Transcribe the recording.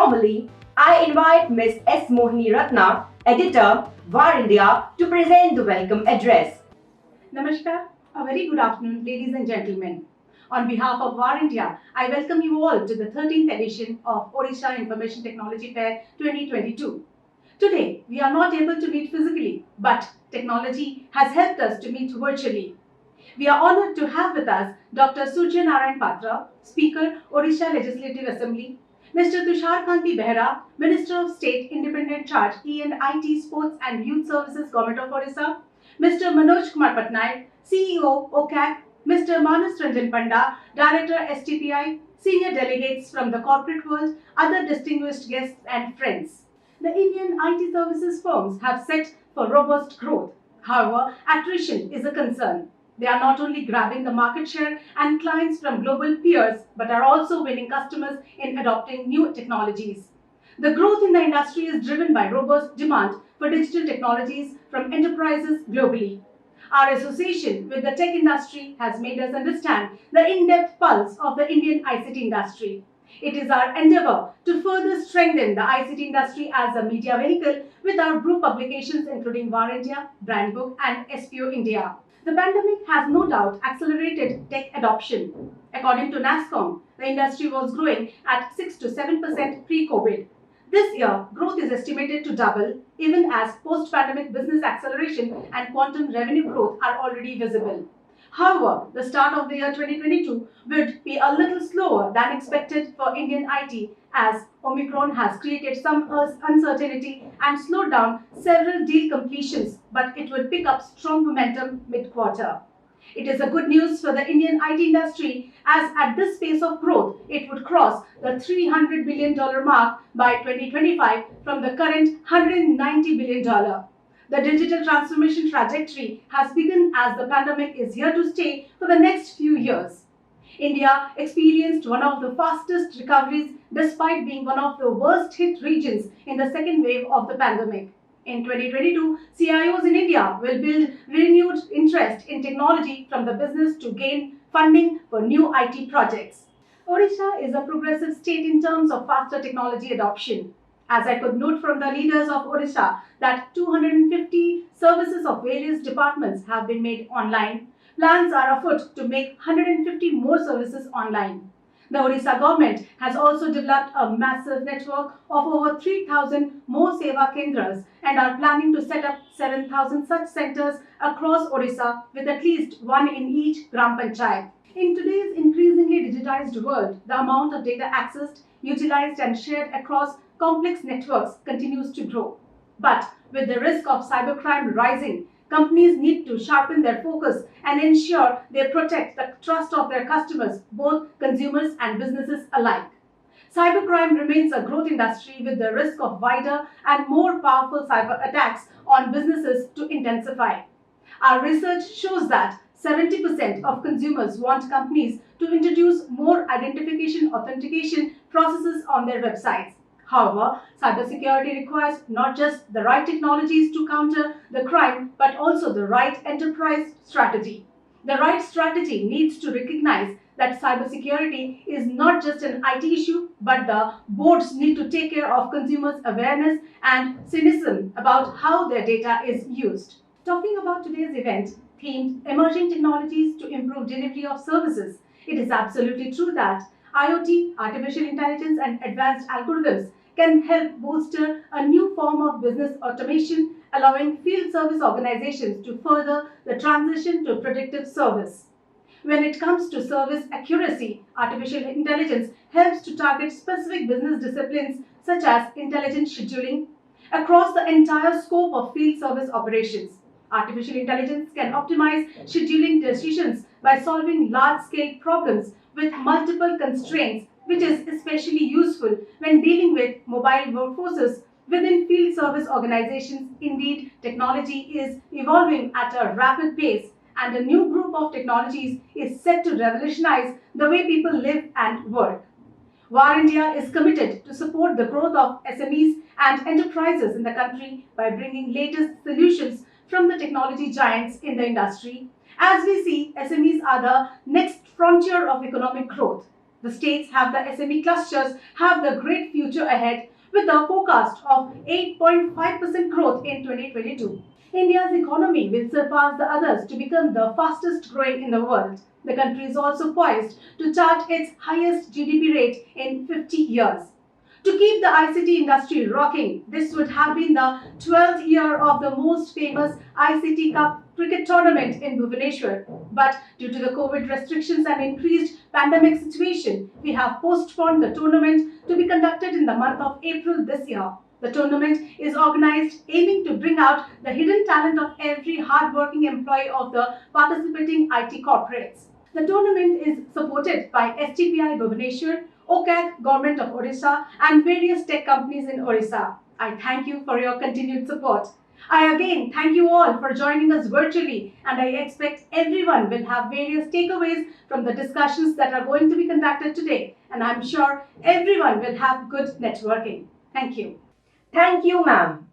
Formally, I invite Ms. S. Mohini Ratna, editor, VARINDIA, to present the welcome address. Namaskar, a very good afternoon, ladies and gentlemen. On behalf of VARINDIA, I welcome you all to the 13th edition of Odisha Information Technology Fair 2022. Today, we are not able to meet physically, but technology has helped us to meet virtually. We are honored to have with us Dr. Surya Narayan Patra, Speaker, Odisha Legislative Assembly, Mr. Tushar Kanti Behera, Minister of State, Independent Charge, E&IT, Sports and Youth Services, Government of Odisha, Mr. Manoj Kumar Patnaik, CEO, OCAC, Mr. Manas Ranjan Panda, Director, STPI, senior delegates from the corporate world, other distinguished guests and friends. The Indian IT services firms have set for robust growth. However, attrition is a concern. They are not only grabbing the market share and clients from global peers, but are also winning customers in adopting new technologies. The growth in the industry is driven by robust demand for digital technologies from enterprises globally. Our association with the tech industry has made us understand the in-depth pulse of the Indian ICT industry. It is our endeavor to further strengthen the ICT industry as a media vehicle with our group publications including VARINDIA, Brand Book and SPO India. The pandemic has no doubt accelerated tech adoption. According to NASSCOM, the industry was growing at 6 to 7% pre-COVID. This year, growth is estimated to double, even as post-pandemic business acceleration and quantum revenue growth are already visible. However, the start of the year 2022 would be a little slower than expected for Indian IT as Omicron has created some uncertainty and slowed down several deal completions, but it would pick up strong momentum mid-quarter. It is a good news for the Indian IT industry as at this pace of growth, it would cross the $300 billion mark by 2025 from the current $190 billion. The digital transformation trajectory has begun as the pandemic is here to stay for the next few years. India experienced one of the fastest recoveries despite being one of the worst hit regions in the second wave of the pandemic. In 2022, CIOs in India will build renewed interest in technology from the business to gain funding for new IT projects. Odisha is a progressive state in terms of faster technology adoption. As I could note from the leaders of Odisha that 250 services of various departments have been made online, plans are afoot to make 150 more services online. The Odisha government has also developed a massive network of over 3,000 more Seva Kendras and are planning to set up 7,000 such centers across Odisha with at least one in each Gram Panchayat. In today's increasingly digitized world, the amount of data accessed, utilized and shared across complex networks continues to grow. But with the risk of cybercrime rising, companies need to sharpen their focus and ensure they protect the trust of their customers, both consumers and businesses alike. Cybercrime remains a growth industry with the risk of wider and more powerful cyber attacks on businesses to intensify. Our research shows that 70% of consumers want companies to introduce more identification authentication processes on their websites. However, cybersecurity requires not just the right technologies to counter the crime, but also the right enterprise strategy. The right strategy needs to recognize that cybersecurity is not just an IT issue, but the boards need to take care of consumers' awareness and cynicism about how their data is used. Talking about today's event, themed Emerging Technologies to Improve Delivery of Services, it is absolutely true that IoT, artificial intelligence and advanced algorithms can help bolster a new form of business automation, allowing field service organizations to further the transition to predictive service. When it comes to service accuracy, artificial intelligence helps to target specific business disciplines such as intelligent scheduling across the entire scope of field service operations. Artificial intelligence can optimize scheduling decisions by solving large-scale problems with multiple constraints, which is especially useful when dealing with mobile workforces within field service organizations. Indeed, technology is evolving at a rapid pace, and a new group of technologies is set to revolutionize the way people live and work. VARINDIA is committed to support the growth of SMEs and enterprises in the country by bringing latest solutions from the technology giants in the industry. As we see, SMEs are the next frontier of economic growth. The states have the SME clusters have the great future ahead with a forecast of 8.5% growth in 2022. India's economy will surpass the others to become the fastest growing in the world. The country is also poised to chart its highest GDP rate in 50 years. To keep the ICT industry rocking, this would have been the 12th year of the most famous ICT Cup cricket tournament in Bhubaneswar. But due to the COVID restrictions and increased pandemic situation, we have postponed the tournament to be conducted in the month of April this year. The tournament is organized aiming to bring out the hidden talent of every hard-working employee of the participating IT corporates. The tournament is supported by STPI Bhubaneswar, OCAC, Government of Odisha and various tech companies in Odisha. I thank you for your continued support. I again thank you all for joining us virtually, and I expect everyone will have various takeaways from the discussions that are going to be conducted today, and I'm sure everyone will have good networking. Thank you. Thank you, ma'am.